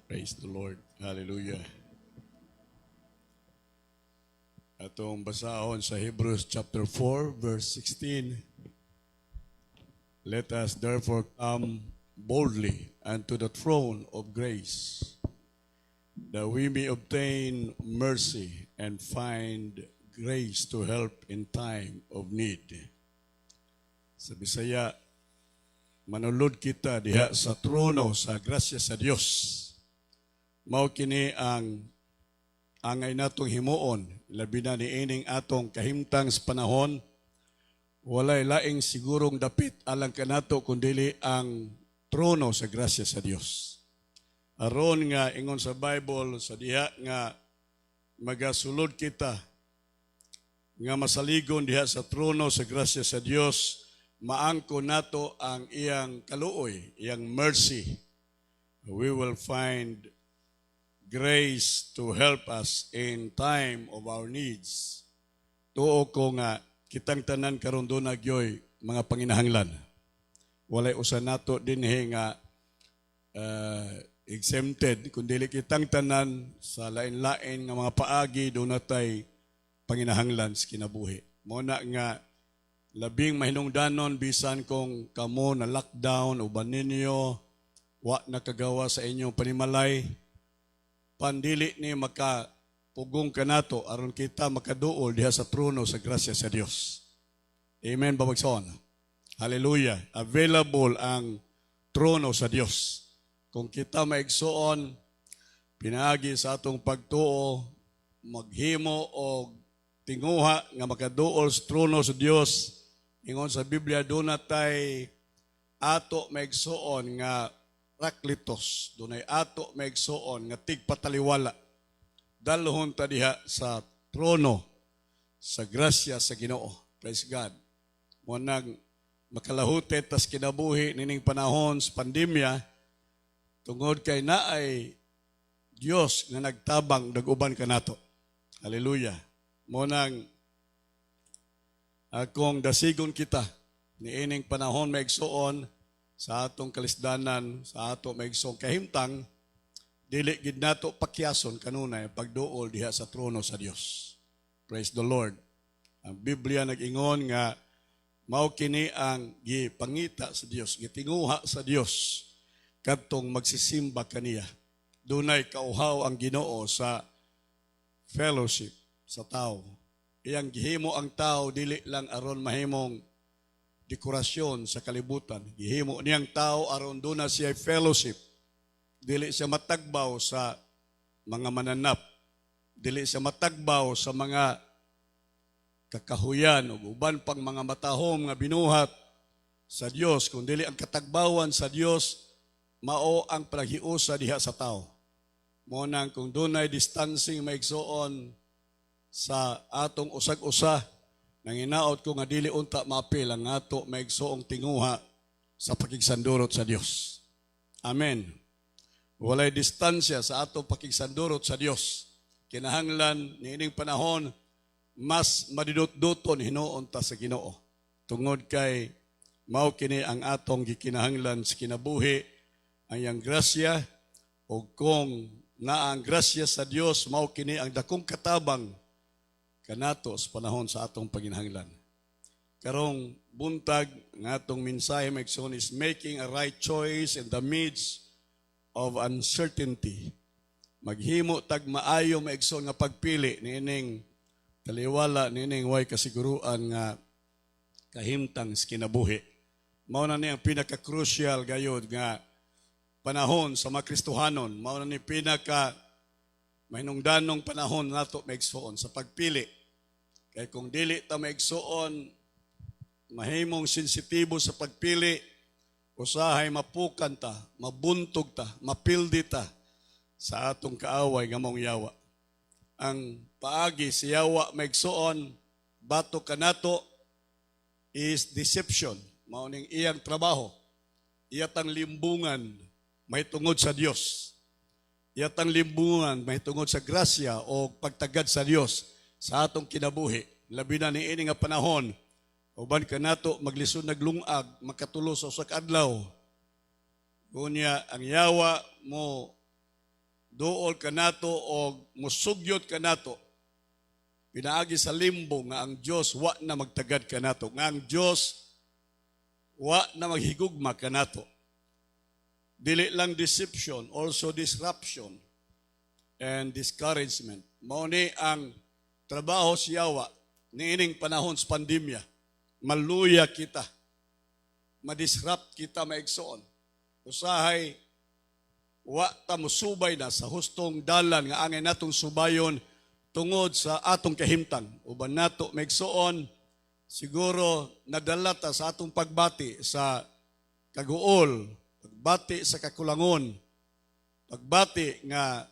Praise the Lord. Hallelujah. Atong basahon sa Hebrews chapter 4, verse 16. Let us therefore come boldly unto the throne of grace, that we may obtain mercy and find grace to help in time of need. Sa Bisaya, manulod kita diha sa trono sa grasya sa Dios. Mao kini ang angay natong himuon, labi na niining atong kahimtang sa panahon, walay laing sigurong dapit alang kanato kundili ang trono sa grasya sa Dios. Aron nga ingon sa Bible sa diha nga magasulod kita nga masaligon diha sa trono sa grasya sa Dios, maangko nato ang iyang kaluoy, iyang mercy. We will find grace to help us in time of our needs. Tuo ko nga kitang tanan karon do nagyoy mga panginahanglan. Walay usa nato dinhi nga exempted kundi kitang tanan sa lain-lain nga mga paagi do natay panginahanglan sa kinabuhi. Mao na nga labing mahinungdanon bisan kung kamo na lockdown uban ninyo wa nakagawa sa inyong panimalay, pandili ni makapugong kanato aron kita makaduol diha sa trono sa grasya sa Dios. Amen, babagson. Hallelujah. Available ang trono sa Dios. Kung kita maigsuon, pinaagi sa atong pagtuo, maghimo o tinguha nga makaduol sa trono sa Dios. Ingon sa Biblia, doon natay ato maigsuon nga raklitos, dunay ato maigsuon nga tigpataliwala. Dalhon ta diha sa trono sa grasya sa Ginoo. Praise God. Mo nang makalahutet tas kinabuhi nining panahon sa pandemya, tungod kay naay Dios nga nagtabang daguban kanato. Hallelujah. Mo nang akong dasigon kita niining panahon maigsuon sa atong kalisdanan, sa ato maigsong kahimtang, dili gid nato pakyason kanunay pagduol diha sa trono sa Dios. Praise the Lord. Ang Biblia nag-ingon nga mao kini ang gipangita sa Dios, gitinguha sa Dios kadtong magsisimba kaniya. Dunay kauhaw ang Ginoo sa fellowship sa tao. Iyang gihimo ang tao dili lang aron mahimong dekorasyon sa kalibutan. Gihimo niyang tao aron doon na siya fellowship. Dili siya matagbaw sa mga mananap. Dili siya matagbaw sa mga kakahuyan o uban pang mga matahom nga binuhat sa Dios. Kung dili ang katagbawan sa Dios, mao ang paghiusa diha sa tao. Mo nang kung dunay distancing maigsuon sa atong usag-usa, nanginaot ko nga dili unta maapil ang ato maigsuong tinguha sa pakigsandurot sa Dios. Amen. Walay distansya sa ato pakigsandurot sa Dios. Kinahanglan niining panahon mas madidot-doton hinuon ta sa Ginoo. Tungod kay mao kini ang atong gikinahanglan sa kinabuhi, ang iyang grasya, o kung naa ang grasya sa Dios, mao kini ang dakong katabang kanato sa panahon sa atong paginahanglan. Karong buntag ng atong mensahe maigsoon is making a right choice in the midst of uncertainty. Maghimo tag maayo maigsoon nga pagpili niining taliwala niining way kasiguruan nga kahimtang sa kinabuhi. Mao na ni ang pinaka-crucial gayud nga panahon sa mga Kristohanon. Mao na ni pinaka mahinungdanong panahon nato maigsoon sa pagpili. Kaya kung dili ta maigsuon, mahimong sensitibo sa pagpili, usahay mapukan ta, mabuntog ta, mapildi ta sa atong kaaway nga mong yawa. Ang paagi si yawa maigsuon, bato kanato is deception. Mao ning iyang trabaho. Iyatang limbungan may tungod sa Dios. Iyatang limbungan may tungod sa grasya o pagtagad sa Dios sa atong kinabuhi. Labi na niini nga panahon, uban kanato maglisod naglungag, makatulo sa usa ka adlaw. Kunya ang yawa mo duol kanato o musugyot kanato pinaagi sa limbo nga ang Dios wa na magtagad kanato, nga ang Dios wa na maghigugma kanato. Dili lang deception, also disruption and discouragement. Mao ni ang trabaho sa Yawa niining panahon sa pandemya. Maluya kita, madisrupt kita maigsoon. Usahay wa ta musubay na sa hustong dalan nga angay natong subayon tungod sa atong kahimtang. Uban nato maigsoon, siguro nadala ta sa atong pagbati sa kaguol, pagbati sa kakulangon, pagbati nga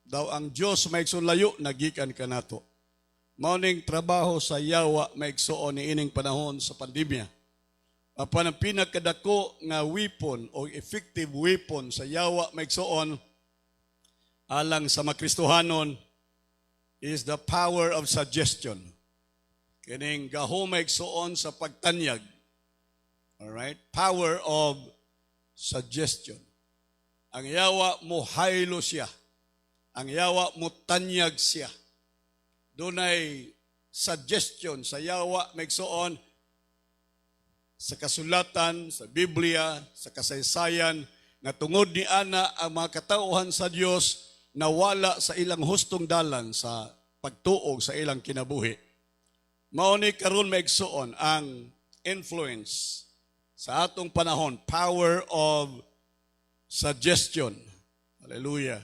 daw ang Dios maigsoon layo nagikan kanato. Mao ning trabaho sa Yawa maigsoon niining panahon sa pandemya. Apan ang pinakadako nga weapon o effective weapon sa Yawa maigsoon alang sa makristohanon is the power of suggestion. Kining gahom maigsoon sa pagtanyag. Alright? Power of suggestion. Ang Yawa mo haylo siya. Ang Yawa mo tanyag siya. Dunay suggestion sa Yawa maigsoon sa kasulatan, sa Biblia, sa kasaysayan, nga tungod ni ana ang mga katauhan sa Dios nawala sa ilang hustong dalan sa pagtuog sa ilang kinabuhi. Mao ni karon maigsoon ang influence sa atong panahon, power of suggestion. Hallelujah.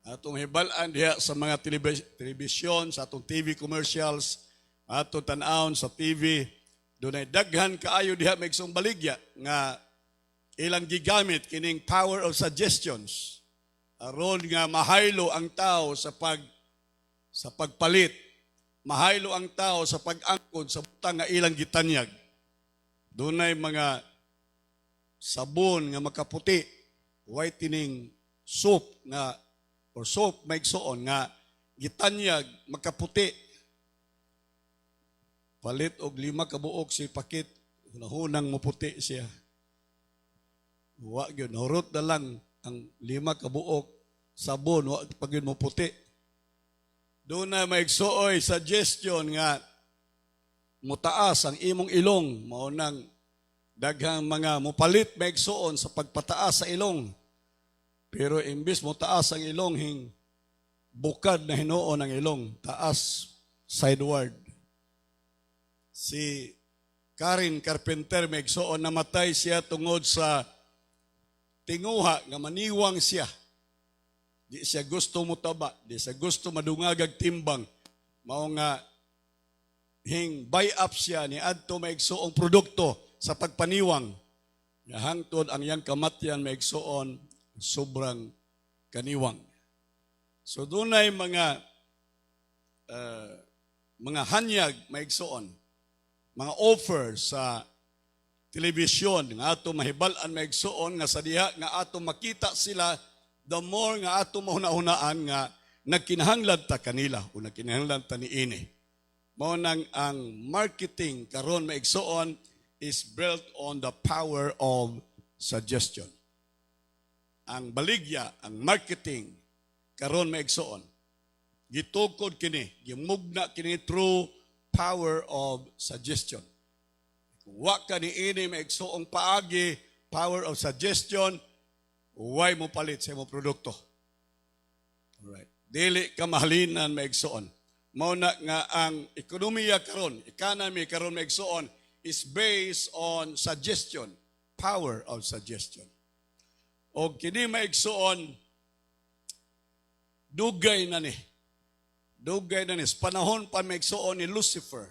Atong hibalan diha sa mga telebisyon, sa atong TV commercials, atong tan-awon sa TV, dunay daghan kaayo diha maigsoong baligya nga ilang gigamit kining power of suggestions aron nga mahaylo ang tao sa pagpalit, mahaylo ang tao sa pag-angkon sa butang nga ilang gitanyag. Dunay mga sabon nga makaputi, whitening soap nga or soap maigsoon nga gitanyag makaputi. Palit og 5 ka buok si pakit, hunang maputi siya. Wa gyud hurot na lang ang 5 ka buok sabon wa pagin maputi. Doon na maigsuoy suggestion nga mutaas ang imong ilong, mao nang daghang mga mupalit maigsuon sa pagpataas sa ilong. Pero imbis mo taas ang ilong, bukad na hinuon ang ilong, taas, sideward. Si Karen Carpenter maigsuon namatay siya tungod sa tinguha nga maniwang siya. Di siya gusto mutaba, di siya gusto madungagag timbang. Mao nga buy up siya ni adto maigsuong produkto sa pagpaniwang. Hangtod ang iyang kamatyan maigsuon sobrang kaniwang. So dunay mga hanyag maigsuon, mga offer sa telebisyon nga ato mahibalan maigsuon nga sa diha nga ato makita sila, the more nga ato mahuna-hunaan nga nagkinahanglan ta kanila o nagkinahanglan ta niini. Mao nang ang marketing karon maigsuon is built on the power of suggestion. Ang baligya, ang marketing karon maigsuon gitukod kini, gimugna kini through power of suggestion. Kung wa ka niini maigsuong paagi, power of suggestion, way mo palit sa imong produkto. Alright. Dili ka mahalinan maigsuon. Mao na nga ang ekonomiya karon, economy karon maigsuon is based on suggestion, power of suggestion. O kini maigsuon dugay na ni. Dugay na ni. Sa panahon pa maigsuon ni Lucifer.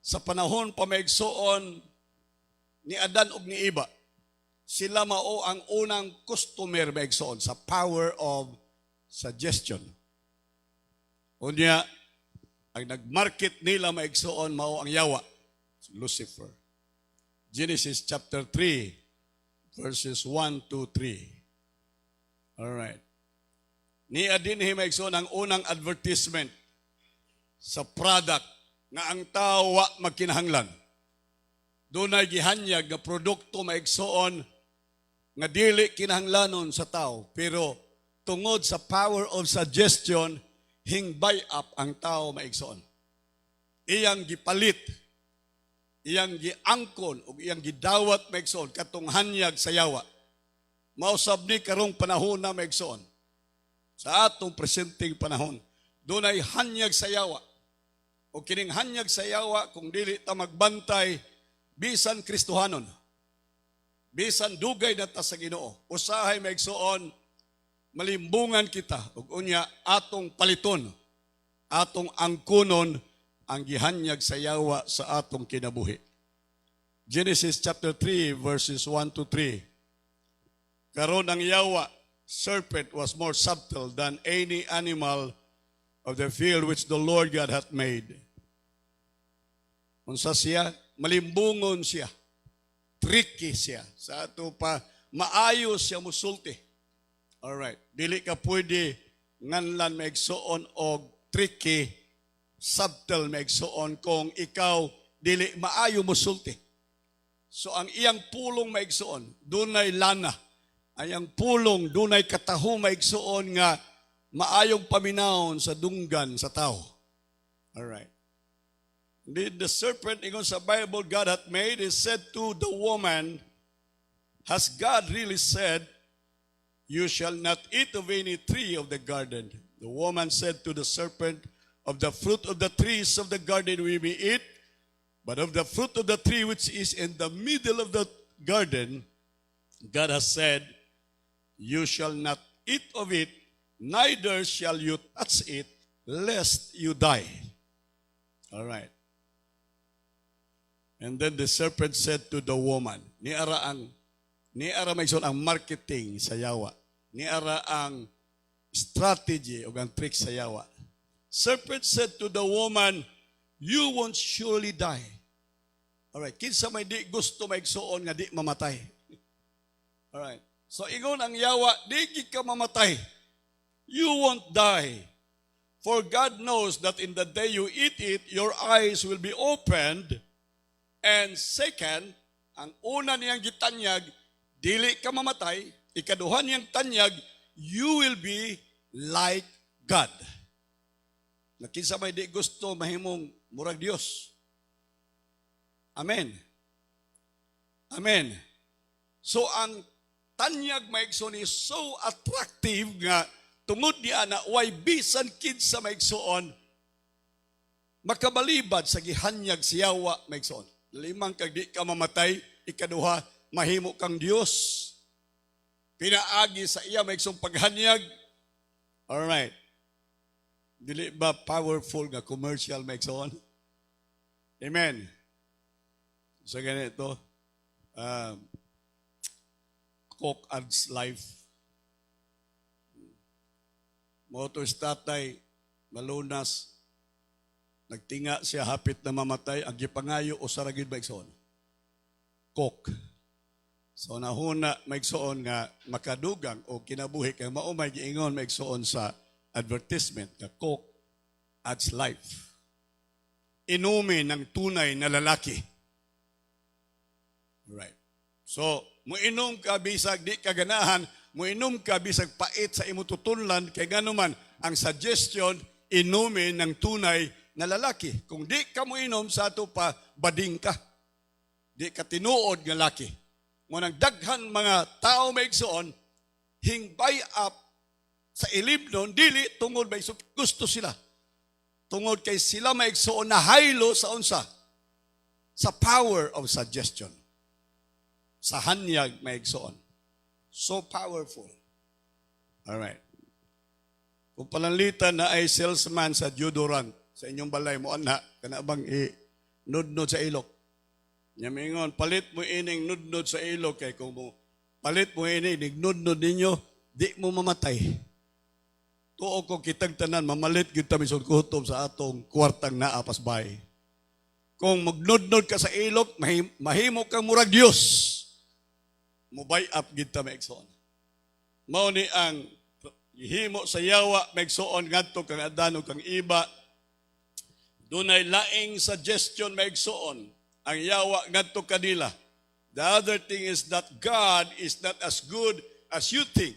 Sa panahon pa maigsuon ni Adan ug ni Eva. Sila mao ang unang customer maigsuon sa power of suggestion. Unya, ang nagmarket nila maigsuon mao ang Yawa, Lucifer. Genesis chapter 3, verses 1 to 3. Alright. Ni adinhi maigsuon ang unang advertisement sa product nga ang tao wa magkinahanglan. Dunay gihanyag nga produkto maigsuon nga dili kinahanglanon sa tao, pero tungod sa power of suggestion, hingbay up ang tao maigsoon. Iyang gipalit, iyang giangkon, o iyang gidawat maigsoon, katong hanyag sa yawa. Mausab ni karong panahon na maigsoon. Sa atong presenting panahon, dunay hanyag sa yawa. O kining hanyag sa yawa, kung dili ta magbantay, bisan Kristohanon, bisan dugay na ta sa Ginoo, usahay maigsoon, malimbungan kita, ug unya atong paliton, atong angkunon, ang gihanyag sa yawa sa atong kinabuhi. Genesis chapter 3, verses 1 to 3. Karon ang yawa, serpent was more subtle than any animal of the field which the Lord God hath made. Unsa siya? Malimbungon siya. Tricky siya. Sa ato pa, maayo siya musulti. Alright. Dili ka pwede nganlan maigsoon og tricky, subtle maigsoon kung ikaw dili maayo musulti. So ang iyang pulong maigsoon, dunay lana. Ayang pulong, dunay kataho maigsoon nga maayong paminawon sa dunggan sa tao. Alright. The serpent, ingon sa Bible, God hath made, is said to the woman, has God really said, you shall not eat of any tree of the garden? The woman said to the serpent, of the fruit of the trees of the garden we may eat, but of the fruit of the tree which is in the middle of the garden, God has said, you shall not eat of it, neither shall you touch it, lest you die. All right. And then the serpent said to the woman, niara maigsoon ang marketing sa yawa. Niara ang strategy o ang trick sa yawa. Serpent said to the woman, you won't surely die. All right. Kinsa may di gusto maigsoon nga di mamatay. All right. So ingon ang yawa, di ka mamatay. You won't die. For God knows that in the day you eat it, your eyes will be opened. And second, ang una niyang gitanyag, dili ka mamatay. Ikaduha niyang tanyag, you will be like God. Nakinsa may di gusto mahimong murag Dios. Amen. Amen. So ang tanyag maigsoon is so attractive nga tungod niya na way bisan kinsa maigsoon makabalibad sa gihanyag sa yawa maigsoon. Limang kag di ka mamatay, ikaduha mahimo kang Dios. Pinaagi sa iya maigsoong paghanyag. All right. Dili ba powerful nga commercial maigsoon? Amen. So ganito, Coke adds life. Motos tatay, malunas, nagtinga siya, hapit na mamatay, ang gipangayo o saragid maigsoon. Coke. So nahuna maigsoon nga makadugang o kinabuhi kay maumay giingon maigsoon sa advertisement nga Coke adds life. Inumin ng tunay na lalaki. Right. So, muinom ka bisag di kaganahan, muinom ka bisag pait sa imo tutunlan kay ganuman ang suggestion inumin ng tunay na lalaki. Kung di ka muinom sa ato pa bading ka. Di ka tinuod nga laki. Ngunang daghan mga tao maigsoon hingbay up sa ilibnon dili tungod may gusto sila. Tungod kay sila maigsoon na haylo sa unsa sa power of suggestion. Sa hanyag maigsoon. So powerful. All right. Kung palanlitan na ay salesman sa deodorant sa inyong balay mo, anak, kanabang nudnod sa ilok. Yamingon, palit mo ining nudnod sa ilok kay kung mo palit mo ining nudnod ninyo, di mo mamatay. Tuo ko kitag tanan, mamalit gyud ta misud kutom sa atong kwartang naa pasbay. Kung magnudnod ka sa ilok, mahimo kang murag Dios. Mubay up gid ta maigsoon. Mao ni ang himo sa yawa maigsoon ngadto kang adano kang iba. Dunay laing suggestion maigsoon ang yawa ngadto kanila. The other thing is that God is not as good as you think.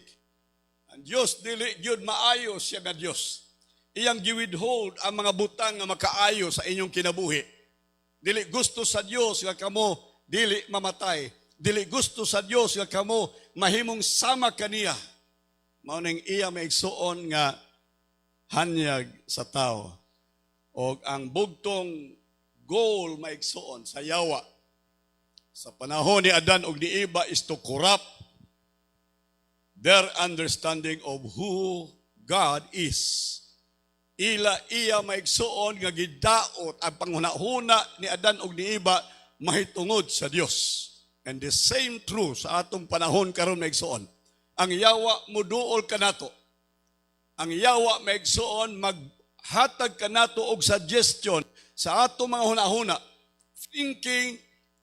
Ang Dios dili gyud maayo siya nga Dios. Iyang giwithhold ang mga butang nga makaayo sa inyong kinabuhi. Dili gusto sa Dios nga kamo dili mamatay. Dili gusto sa Dios nga kamo mahimong sama kaniya. Mao ning iya maigsuon nga hanyag sa tao. O ang bugtong goal maigsuon sa yawa. Sa panahon ni Adan ug ni Eva is to corrupt their understanding of who God is. Iya maigsuon nga gidaot ang panghunahuna ni Adan ug ni Eva mahitungod sa Dios. And the same true sa atong panahon karon maigsuon. Ang yawa muduol kanato. Ang yawa maigsuon maghatag kanato og suggestion sa atong mga hunahuna, thinking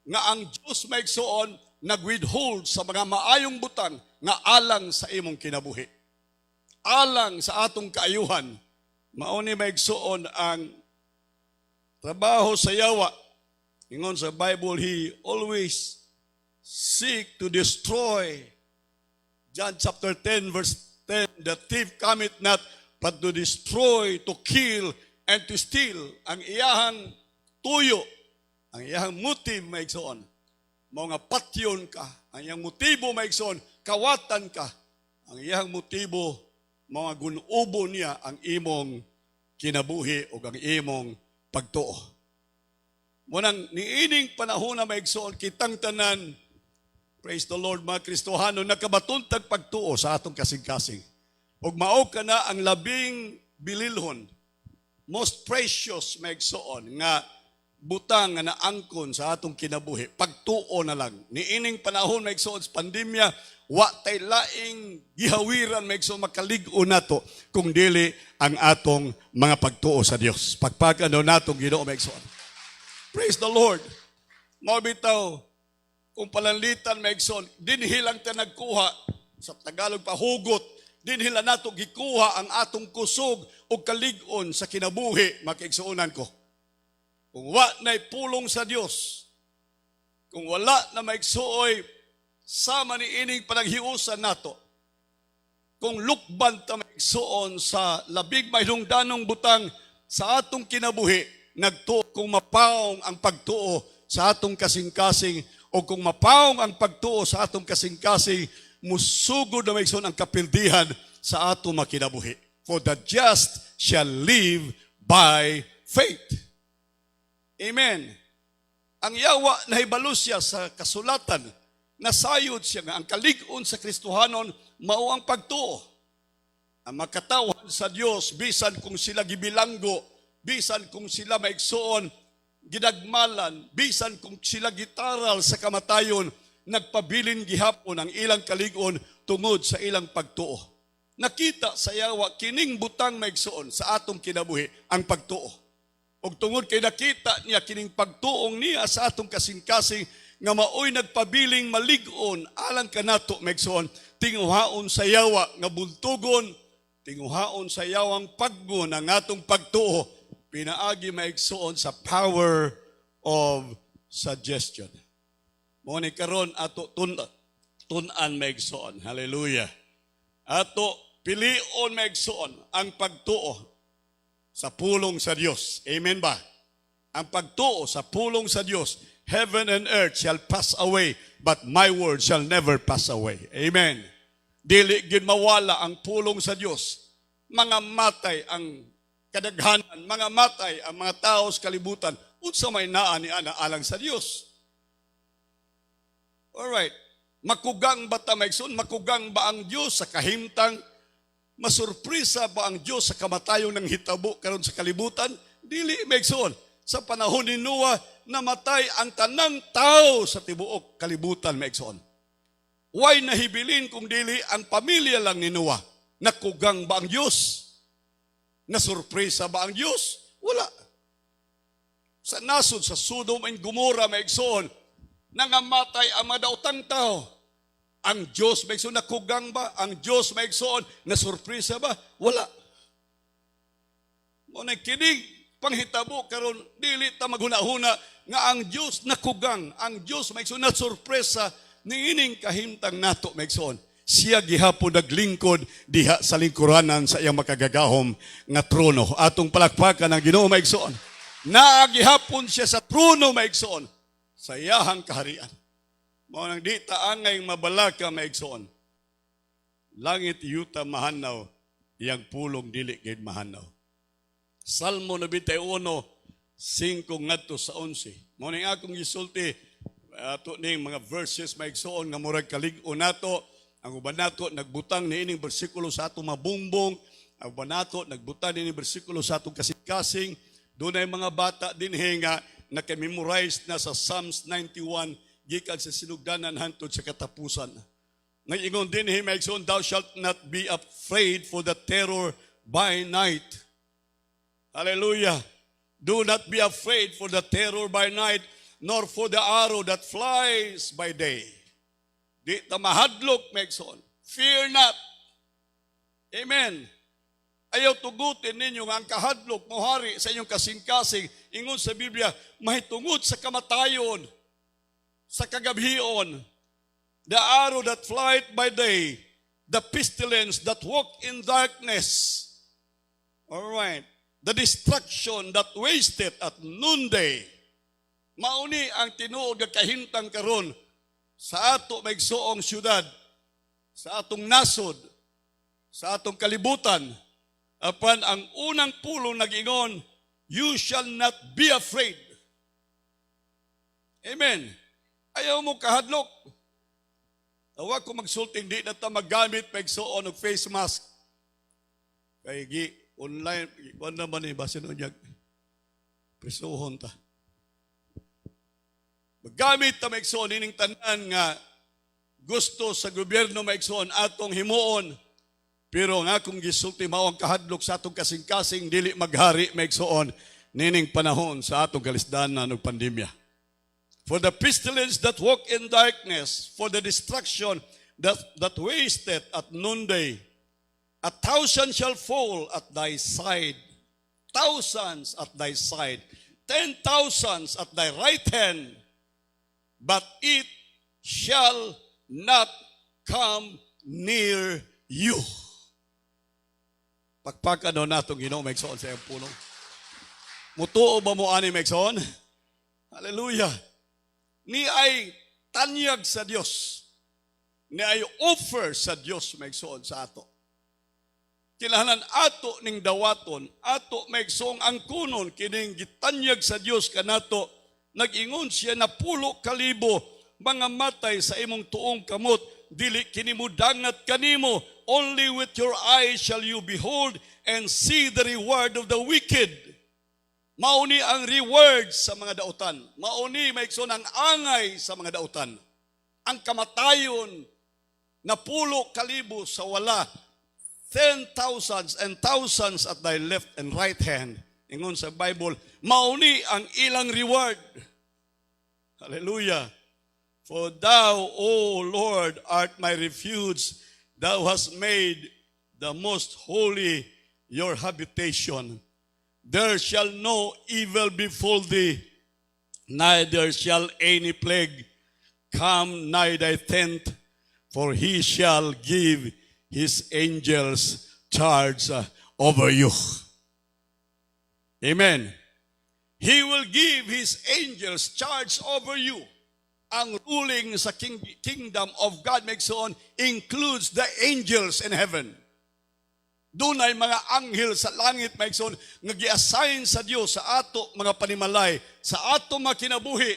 nga ang Dios maigsuon nagwithhold sa mga maayong butang nga alang sa imong kinabuhi. Alang sa atong kaayuhan. Mao ni maigsuon ang trabaho sa yawa. Ingon sa Bible, he always seek to destroy. John chapter 10 verse 10, the thief cometh not but to destroy, to kill, and to steal. Ang iyahang tuyo, ang iyahang motive maigsoon, mga patyon ka. Ang iyang motibo maigsoon, kawatan ka. Ang iyahang motibo, mga gunubo niya ang imong kinabuhi o ang imong pagtuo. Munang niining panahon na maigsoon, kitang tanan, praise the Lord mga Kristohano, nakabatuntag pagtuo sa atong kasing-kasing. Ug mao ka na ang labing bililhon, most precious maigsoon nga butang nga naangkon sa atong kinabuhi. Pagtuo na lang. Niining panahon maigsoon sa pandemya, wa tay laing gihawiran maigsoon makalig-o nato kung dili ang atong mga pagtuo sa Dios. Pagpagano natong Ginoo maigsoon. Praise the Lord. Mao bitaw kung palanlitan maigsoon, dinhi lang ta nagkuha sa Tagalog pahugot, dinhi lang nato gikuha ang atong kusog o kalig-on sa kinabuhi, makiigsuonan ko. Kung wa na'y pulong sa Dios, kung wala na maigsuoy sama ni ining panaghiusan nato, kung lukban ta maigsuon sa labig mahinungdanong butang sa atong kinabuhi, nagtuo kung mapaong ang pagtuo sa atong kasing-kasing o kung mapaong ang pagtuo sa atong kasing-kasing, musugod na maigsoon ang kapildihan sa atong makinabuhi. For the just shall live by faith. Amen. Ang yawa na hibalo siya sa kasulatan, nasayod siya nga ang kalig-on sa Kristohanon mao ang pagtuo. Ang makatawan sa Dios bisan kung sila gibilanggo, bisan kung sila maigsuon gidagmalan, bisan kung sila gitaral sa kamatayon, nagpabilin gihapon ang ilang kalig-on tungod sa ilang pagtuo. Nakita sa yawa kining butang maigsuon sa atong kinabuhi ang pagtuo. Og tungod kay nakita niya kining pagtuong niya sa atong kasing-kasing nga maoy nagpabiling malig-on alang kanato maigsoon, tinguhaon sa yawa nga buntugon, tinguhaon sa yawang paggon ang atong pagtuo, pinaagi maigsoon sa power of suggestion. Mo ni karon ato tun-an maigsoon. Hallelujah. Ato pilion maigsoon ang pagtuo sa pulong sa Dios. Amen ba? Ang pagtuo sa pulong sa Dios, heaven and earth shall pass away, but my word shall never pass away. Amen. Dili gid mawala ang pulong sa Dios. Mga matay ang kadaghanan, mga matay ang mga tao sa kalibutan, unsa may naa ni ana alang sa Dios. Alright. Makugang ba ta maigsoon? Makugang ba ang Dios sa kahimtang? Masurpresa ba ang Diyos sa kamatayong ng hitabo karon sa kalibutan? Dili maigsoon. Sa panahon ni Noah, namatay ang tanang tao sa tibuok kalibutan maigsoon. Why nahibilin kung dili ang pamilya lang ni Noah? Nakugang ba ang Diyos? Nasurpresa ba ang Diyos? Wala. Sa nasod, sa Sodom and Gomorrah maigsoon, nangamatay ang mga daotang tao. Ang Diyos maigsoon nakugang ba? Ang Diyos maigsoon na surpresa ba? Wala. Muna kining panghitabo karon dili ta maghuna-huna nga ang Diyos nakugang, ang Diyos maigsoon na surpresa niining kahimtang nato maigsoon. siya gihapon naglingkod diha sa lingkuranan sa iyang makagagahom nga trono. Atong palakpakan ang Ginoo maigsoon. Naagihapon siya sa trono maigsoon sa iyahang kaharian. Mao nang di taangay mabalaka maigsoon. Langit yuta mahanaw, iyang pulong dili gid mahanaw. Salmo 91, 5 ngadto sa 11. Mao ning akong gisulti ato ning mga verses maigsoon nga murag kalig-o nato. Ang uban nato nagbutang niining bersikulo sa atong mabumbong. Ang uban nato nagbutang niining bersikulo sa atong kasing-kasing. Dunay mga bata dinhi nga naka-memorize na sa Psalms 91 gikan sa sinugdanan hangtod sa katapusan. Ngayon din maigsoon, thou shalt not be afraid for the terror by night. Hallelujah. Do not be afraid for the terror by night, nor for the arrow that flies by day. Di ta mahadlok maigsoon. Fear not. Amen. Ayaw tugutin ninyo nga ang kahadlok mohari sa inyong kasing-kasing. Ingon sa Biblia, mahitungod sa kamatayon, sa kagabhion, the arrow that flieth by day, the pestilence that walk in darkness. All right. The destruction that wasteth at noonday. Mauni ang tinuod nga kahintang karon sa ato maigsoong syudad, sa atong nasod, sa atong kalibutan. Apan ang unang pulong nag-ingon, you shall not be afraid. Amen. Ayaw mo kahadlok. Huwag ko magsulting, di na ta maggamit maigsoon og face mask. Kay online, kuan naman basin unyag. Prisuhon ta. Maggamit ta maigsoon ining tanan nga gusto sa gobyerno maigsoon atong himuon. Pero nga kung gisulti mao ang kahadlok sa atong kasing-kasing dili maghari maigsoon nining panahon sa atong kalisdanan ug pandemya. For the pestilence that walk in darkness, for the destruction that wasteth at noonday. 1,000 shall fall at thy side, thousands at thy side, 10,000 at thy right hand, but it shall not come near you. Pagpaka daw natong Ginoo maigsoon sa iyang pulong. Mutuo ba mo ani maigsoon? Hallelujah. Ni ay tanyag sa Dios. Ni ay offer sa Dios maigsoon sa ato. Kinahanglan ato ning dawaton, ato maigsoong angkunon kining gitanyag sa Dios kanato. Nag-ingon siya na 10,000 mga matay sa imong tuong kamot, dili kini mudangat kanimo. Only with your eyes shall you behold and see the reward of the wicked. Mauni ang reward sa mga dautan. Mauni maigsoon ang angay sa mga dautan. Ang kamatayon na 10,000 sa wala, 10,000s and thousands at thy left and right hand. Ingon sa Bible, mauni ang ilang reward. Hallelujah. For thou, O Lord, art my refuge. Thou hast made the most holy your habitation. There shall no evil befall thee, neither shall any plague come nigh thy tent, for he shall give his angels charge over you. Amen. He will give his angels charge over you. Ang ruling sa kingdom of God maigsoon includes the angels in heaven. Doon ay mga anghel sa langit maigsoon nga gi-assign sa Dios sa ato mga panimalay, sa ato mga kinabuhi.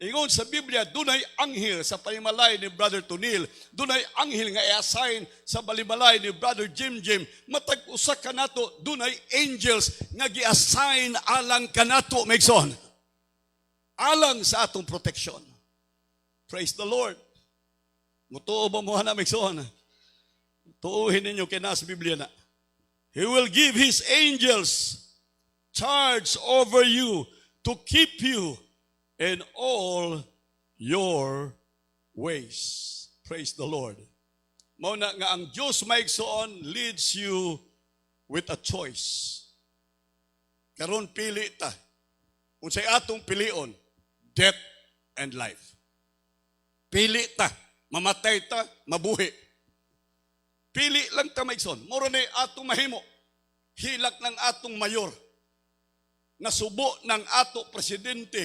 Ingon sa Biblia, doon ay anghel sa panimalay ni Brother Tunil, doon ay anghel nga i-assign sa panimalay ni Brother Jim. Matag usa kanato, doon ay angels nga gi-assign alang kanato maigsoon. Alang sa atong protection. Praise the Lord. Mutuo ba mo na maigsoon? Tuuhin ninyo kina sa Biblia na. He will give his angels charge over you to keep you in all your ways. Praise the Lord. Mauna nga ang Diyos maigsoon leads you with a choice. Karon pili ta. Unsay atong pilion? Death and life. Pili ta, mamatay ta, mabuhi. Pili lang ta maigsoon. Moro na atong mahimo. Hilak ng atong mayor. Nasubo ng ato presidente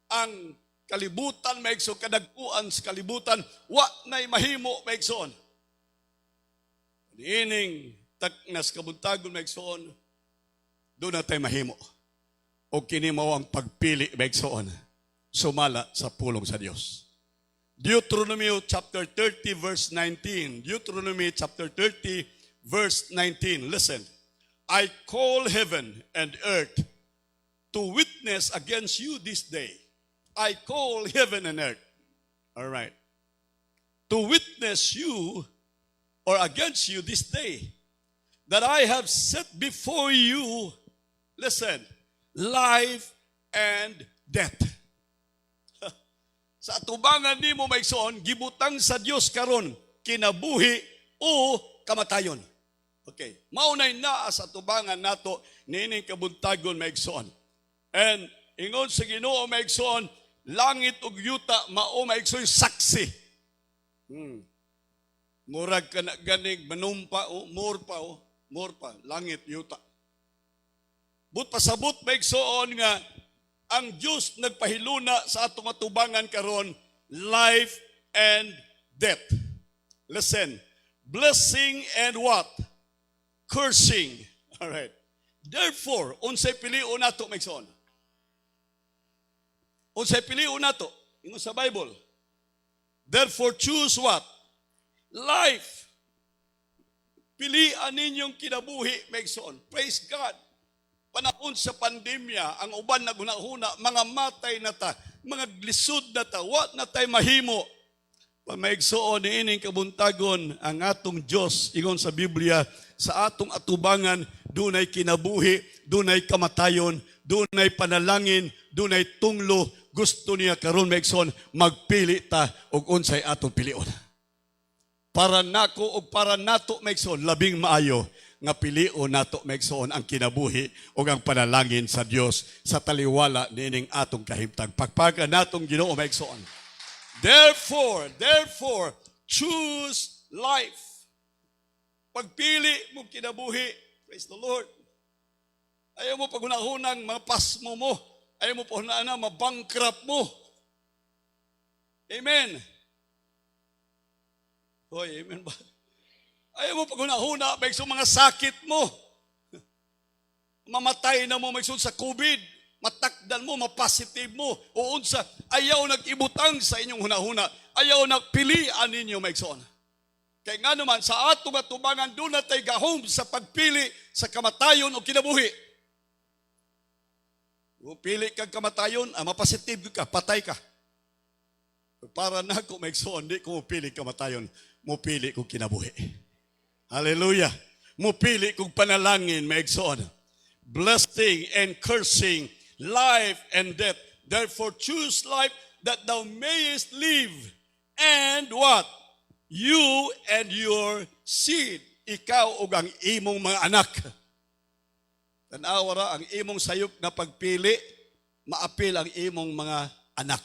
ang kalibutan maigsoon, kadagkuan sa kalibutan, wa na'y mahimo maigsoon. Niining taknas kabuntagon maigsoon, doon na tayo mahimo. O kini mao ang pagpili maigsoon, sumala sa pulong sa Dios. Deuteronomy chapter 30 verse 19. Deuteronomy chapter 30 verse 19. Listen. I call heaven and earth to witness against you this day. I call heaven and earth. All right. To witness you or against you this day that I have set before you, listen, life and death. Sa atubangan nimo maigsoon, gibutang sa Dios karon kinabuhi o kamatayon. Okay. Maunay na sa atubangan nato niining kabuntagon maigsoon. And ingon sa Ginoo maigsoon, langit ug yuta mao maigsoon saksi. Murag ka na ganig manumpa o more pa langit yuta. But pasabot maigsoon nga ang Diyos nagpahiluna sa atong atubangan karon, life and death. Listen, blessing and what? Cursing. All right. Therefore, unsay piliun nato maigsoon? Unsay piliun nato? Ingon sa Bible. Therefore, choose what? Life. Pilian ninyong kinabuhi maigsoon. Praise God. Panahon sa pandemya, ang uban na gunahuna, mga matay na ta, mga glisod na ta, what na tay mahimo. Pamaigsoon ni ining kabuntagon ang atong Diyos, ingon sa Biblia, sa atong atubangan, dunay kinabuhi, dunay kamatayon, dunay panalangin, dunay tunglo, gusto niya karon maigsoon, magpili ta og unsay atong pilion. Para nako o para nato maigsoon, labing maayo, nga pilion nato maigsoon ang kinabuhi o ang panalangin sa Dios sa taliwala nining atong kahimtang. Pagpaga natong Ginoo maigsoon. Therefore, choose life. Pagpili mo kinabuhi, praise the Lord. Ayaw mo paghunahunang mapasmo mo. Ayaw mo paghunahunang mabankrupt mo. Amen. Hoy, amen ba? Ayaw mo paghunahuna, maigsoon mga sakit mo. Mamatay na mo maigsoon sa COVID. Matakdan mo, mapositive mo. O unsa, ayaw nag-ibutang sa inyong hunahuna. Ayaw nagpilian ninyo maigsoon. Kaya nga naman, sa atong atubangan, doon na tayo gahom sa pagpili sa kamatayon o kinabuhi. Kung pili kang kamatayon, mapositive ka, patay ka. Para na ako maigsoon, di ko mupili kamatayon, mupili ko kinabuhi. Hallelujah. Mupili kong panalangin, maigsoon. Blessing and cursing, life and death. Therefore, choose life that thou mayest live. And what? You and your seed. Ikaw ug ang imong mga anak. Tanawa ra, ang imong sayop na pagpili, maapil ang imong mga anak.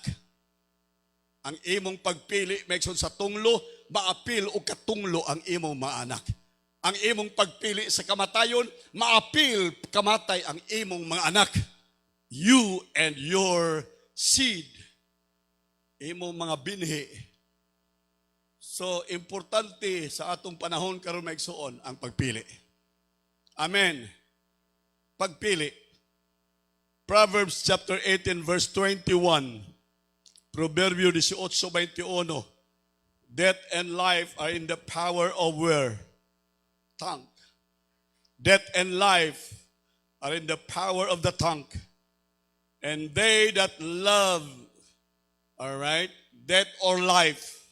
Ang imong pagpili, maigsoon sa tunglo, maapil o katunglo ang imong mga anak. Ang imong pagpili sa kamatayon, maapil kamatay ang imong mga anak. You and your seed. Imong mga binhi. So, importante sa atong panahon karon maigsoon ang pagpili. Amen. Pagpili. Proverbs chapter 18 verse 21. Proverbio 18:21. Death and life are in the power of where? Tongue. Death and life are in the power of the tongue. And they that love, all right, death or life.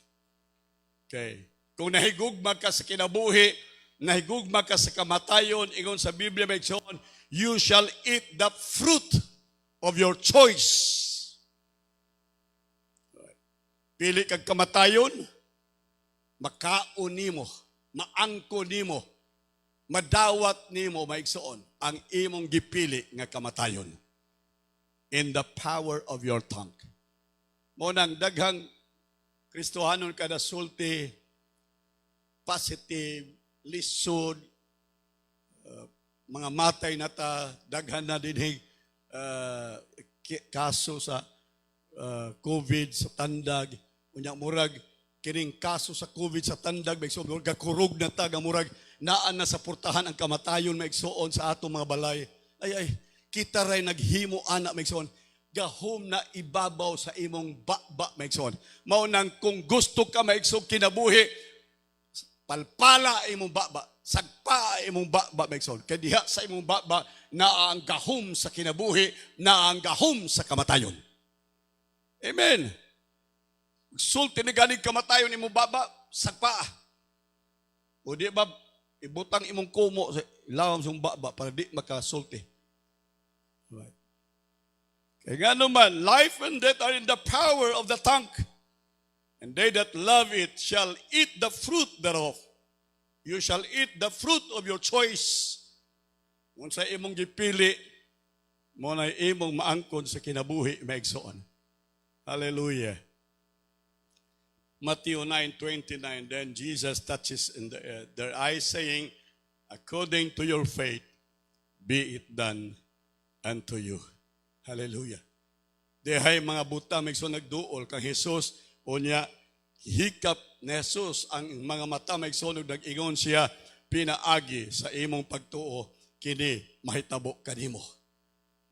Okay. Kung nahigugma ka sa kinabuhi, nahigugma ka sa kamatayon, ingon sa Biblia maigsoon, you shall eat the fruit of your choice. Pili kag kamatayon, makaon nimo, maangko nimo, madawat nimo maigsoon ang imong gipili nga kamatayon. In the power of your tongue. Mo nang daghang Kristohanon kada sulti, positive, lisod, mga matay na ta, daghan na din kaso sa COVID sa tandag, unya murag kining kaso sa COVID sa tandag, maigsoon murag kurog na ta, murag naan na sa portahan ang kamatayon maigsoon sa atong mga balay. Ay, kita ray naghimo ana maigsoon, gahom na ibabaw sa imong baba maigsoon. Mao nang kung gusto ka maigsoon kinabuhi, palpala imong baba, sagpa imong baba maigsoon. Kay diha sa imong baba na ang gahom sa kinabuhi, na ang gahom sa kamatayon. Amen. Sulti ni ganing kamatayon imong baba, sagpa. O di ba ibutang imong kumo sa ilawom sa baba para di makasulti. Right. Kaya nga naman, life and death are in the power of the tongue, and they that love it shall eat the fruit thereof. You shall eat the fruit of your choice. Kung sa imong gipili, mo na imong maangkon sa kinabuhi maigsoon. Hallelujah. Matthew 9:29, then Jesus touches in their eyes, saying, according to your faith, be it done unto you. Hallelujah. Dehay mga buta, maigsoon nagduol kang Jesus, unya, hikap ni Jesus ang mga mata maigsoon nag-ingon siya, pinaagi sa imong pagtuo, kini mahitabo kanimo.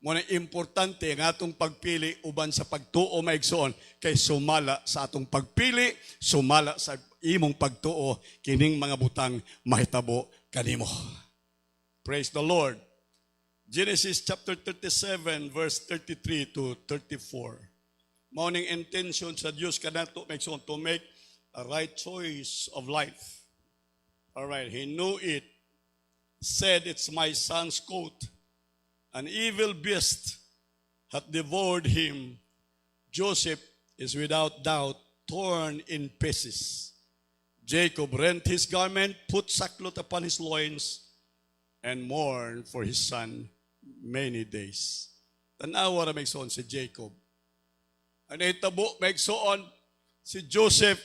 Muna importante ang atong pagpili uban sa pagtuo maigsoon kay sumala sa atong pagpili, sumala sa imong pagtuo, kining mga butang mahitabo kanimo. Praise the Lord. Genesis chapter 37 verse 33 to 34. Morning intention sa Diyos kanato maigsoon to make a right choice of life. All right, he knew it. Said, it's my son's coat. An evil beast hath devoured him. Joseph is without doubt torn in pieces. Jacob rent his garment, put sackcloth upon his loins, and mourned for his son many days. Tanawa na maigsoon si Jacob. Ano itabo maigsoon si Joseph,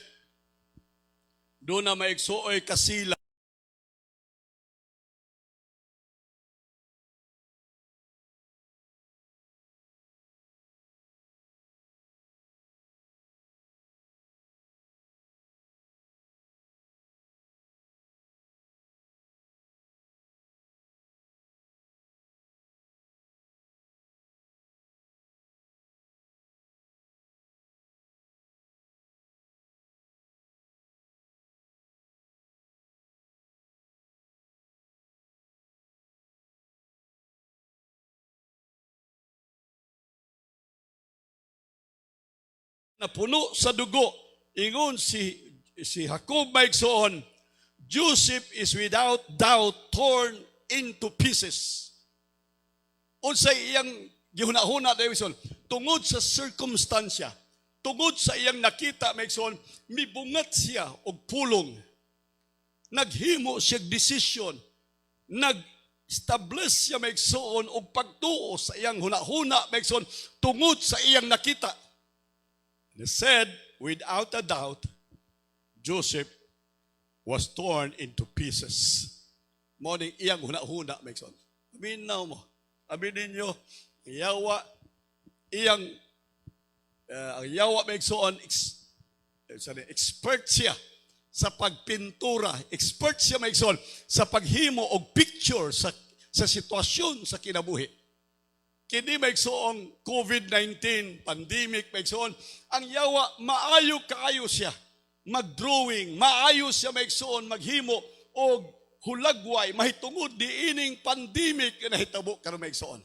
doon na maigsuoy kasila. Na puno sa dugo, ingon si Jacob maigsoon, Joseph is without doubt torn into pieces. Unsay iyang gihuna-huna Davidson, tungod sa circumstansya, tungod sa iyang nakita maigsoon, mibungat siya og pulong. Naghimo siya desisyon, nag-establish siya maigsoon og pagtuo sa iyang huna-huna maigsoon tungod sa iyang nakita. He said, without a doubt, Joseph was torn into pieces. Morning iyang huna-huna, maigsoon. Aminaw mo. Aminin nyo, ang yawa maigsoon, expert siya sa pagpintura. Expert siya maigsoon sa paghimo og picture sa sitwasyon sa kinabuhi. Kini maigsoong COVID-19 pandemic maigsoon, ang yawa maayo kaayo siya mag-drawing, maayo siya maigsoon maghimo og hulagway mahitungod diining pandemic na hitabo karon maigsoon.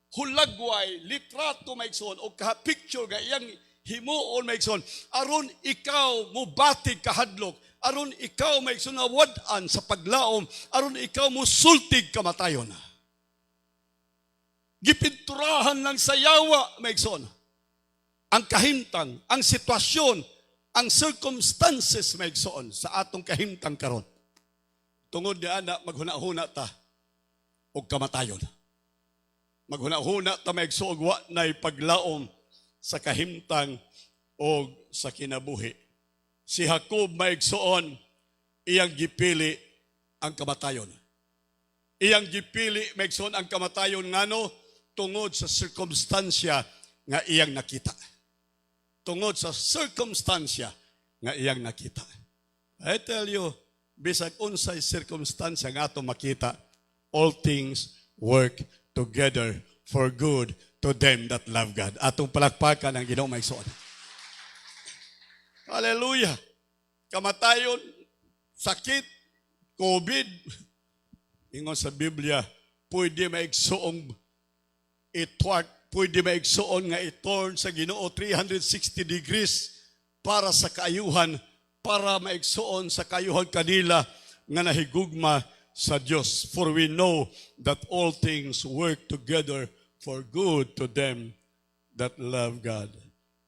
Hulagway, litrato maigsoon og picture ga iyang himuon maigsoon aron ikaw mobatig kahadlok, aron ikaw maigsoon na wad-an sa paglaom, aron ikaw mosultig kamatayon. Gipinturahan lang sa yawa, maigsoon. Ang kahimtang, ang sitwasyon, ang circumstances, maigsoon, sa atong kahimtang karon. Tungod ni ana, maghuna-huna ta og kamatayon. Maghuna-huna ta maigsoon, wa na'y paglaom sa kahimtang o sa kinabuhi. Si Jacob maigsoon, iyang gipili ang kamatayon. Iyang gipili maigsoon ang kamatayon ngano tungod sa circumstansya nga iyang nakita. Tungod sa circumstansya nga iyang nakita. I tell you, bisag unsay circumstansya nga ato makita, all things work together for good to them that love God. Atong palakpakan ang Ginoo maigsoon. Hallelujah. Kamatayon, sakit, COVID. Ingon sa Biblia, pwede maigsoong pwede maigsoon nga i-turn sa Ginoo 360 degrees para sa kaayuhan, para maigsoon sa kaayuhan kanila nga nahigugma sa Dios. For we know that all things work together for good to them that love God.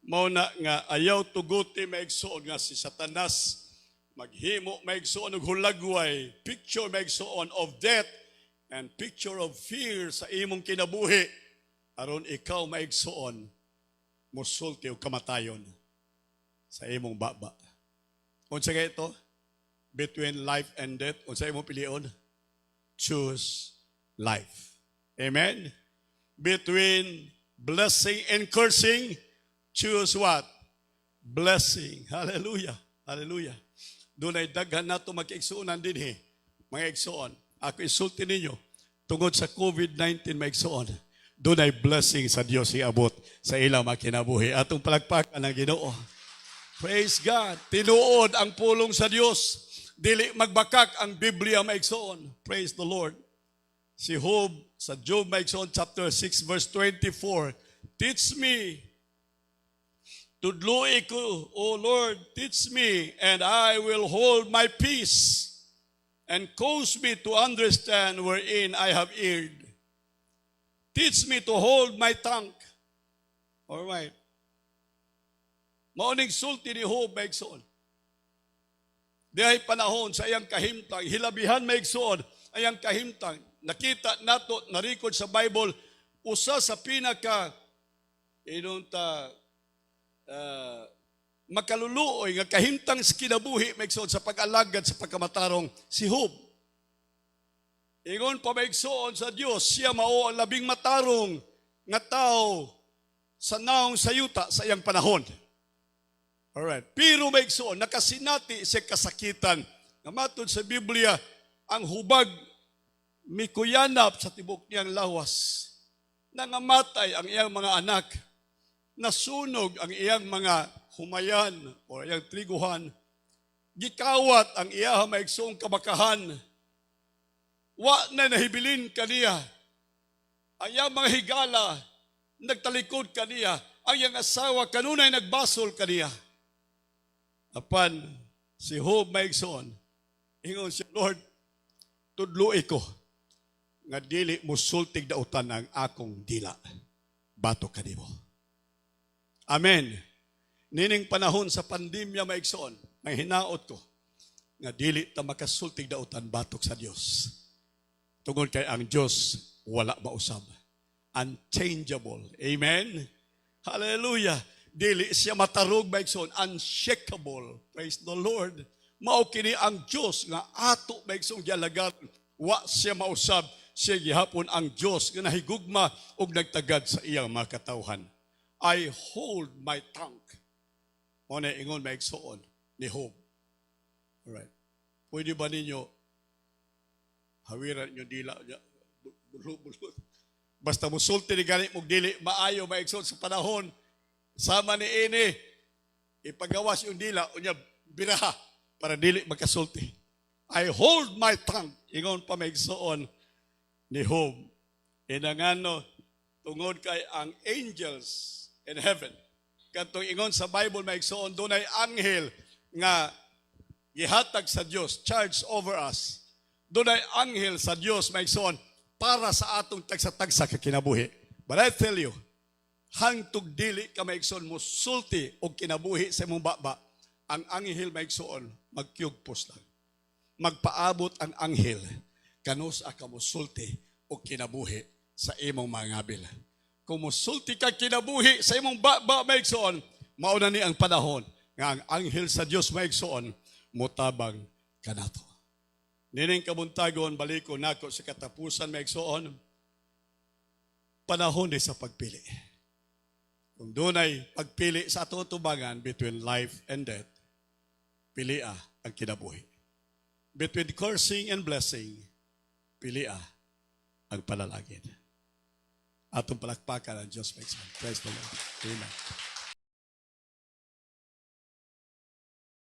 Mao na nga ayaw tuguti maigsoon nga si Satanas maghimo maigsoon og hulagway, picture maigsoon of death and picture of fear sa imong kinabuhi aron ikaw maigsoon mosulti og kamatayon sa imong baba. Unsa kay ito? Between life and death, unsa imong pilion? Choose life. Amen. Between blessing and cursing, choose what? Blessing. Hallelujah. Hallelujah. Doon ay daghan nato mag-igsuonan din mga igsuon. Ako isulti ninyo, tungod sa COVID-19 maigsuon, doon ay blessing sa Dios iabot sa ilang makinabuhi. Atong palakpakan ang Ginoo. Praise God. Tinuod ang pulong sa Dios. Dili magbakak ang Biblia maigsuon. Praise the Lord. Si Job sa Job maigsuon chapter 6 verse 24, teach me, tudloi ko, O Lord, teach me, and I will hold my peace, and cause me to understand wherein I have erred. Teach me to hold my tongue. All right. Mauning sulti ni Job maigsuon. Dihay panahon sa iyang kahimtang, hilabihan maigsuon ayang kahimtang. Nakita nato, na-record sa Bible, usa sa pinaka makaluluoy nga kahimtang sa kinabuhi maigsuon sa pag-alagad sa pagkamatarong si Job. Ingon pa maigsuon sa Dios, siya mao ang labing matarong nga tao sa naong sayuta sa iyang panahon. Alright. Pero maigsuon, nakasinati sa kasakitan. Namatod sa Biblia, ang hubag mikuyanap sa tibok niyang lawas. Nangamatay ang iyang mga anak. Nasunog ang iyang mga humayan o iyang triguhan. Gikawat ang iyang maigsuong kabakahan. Wa na nahibilin kaniya. Ang iyang mga higala, nagtalikod kaniya. Ang iyang asawa, kanunay nagbasol kaniya. Apan, si Job maigsoon, ingon siya, Lord, tudloi ko, nga dili mo sultig dautan ang akong dila. Bato kanimo. Amen. Nining panahon sa pandemya maigsoon, may hinaot ko, nga dili ta makasultig dautan batok sa Dios. Tungod kay ang Dios wala mausab. Unchangeable. Amen. Hallelujah. Dili siya matarog maigsoon, unshakable. Praise the Lord. Mao kini ang Dios nga ato maigsoon gialagat, wa siya mausab, siya gihapon ang Dios nga nahigugma ug nagtagad sa iyang mga katawhan. I hold my tongue. Mo na ingon maigsoon ni Job. Alright. Pwede ba ninyo hawiran niyo dila niya? Bulo-bulo. Basta musulti ni ganit mong dili maayo maigsoon sa panahon. Sama ni ini, ipagawas yung dila, unya biraha, para dili magkasulti. I hold my tongue. Ingon pa maigsoon ni Job. Inangano, tungod kay ang angels in heaven. Katong ingon sa Bible maigsoon, doon ay anghel nga gihatag sa Dios, charge over us. Doon ay anghel sa Dios maigsoon para sa atong tagsa-tagsa kakinabuhi. But I tell you, hangtug dili ka maigsoon mo sulti o kinabuhi sa imong baba, ang anghel maigsoon magkyugpos lang. Magpaabot ang anghel kanus ka mo sulti o kinabuhi sa imong mga ngabil. Kung musulti ka kinabuhi sa imong baba maigsoon, mauna ni ang panahon nga ang anghel sa Dios maigsoon mutabang kanato. Nining kabuntagon, baliko nako sa katapusan, maigsoon, panahon din sa pagpili. Kung doon ay pagpili sa atong tubangan between life and death, pilia ang kinabuhi. Between cursing and blessing, pilia ang panalangin. Atong palakpakan ang Diyos may Praise the Lord. Amen.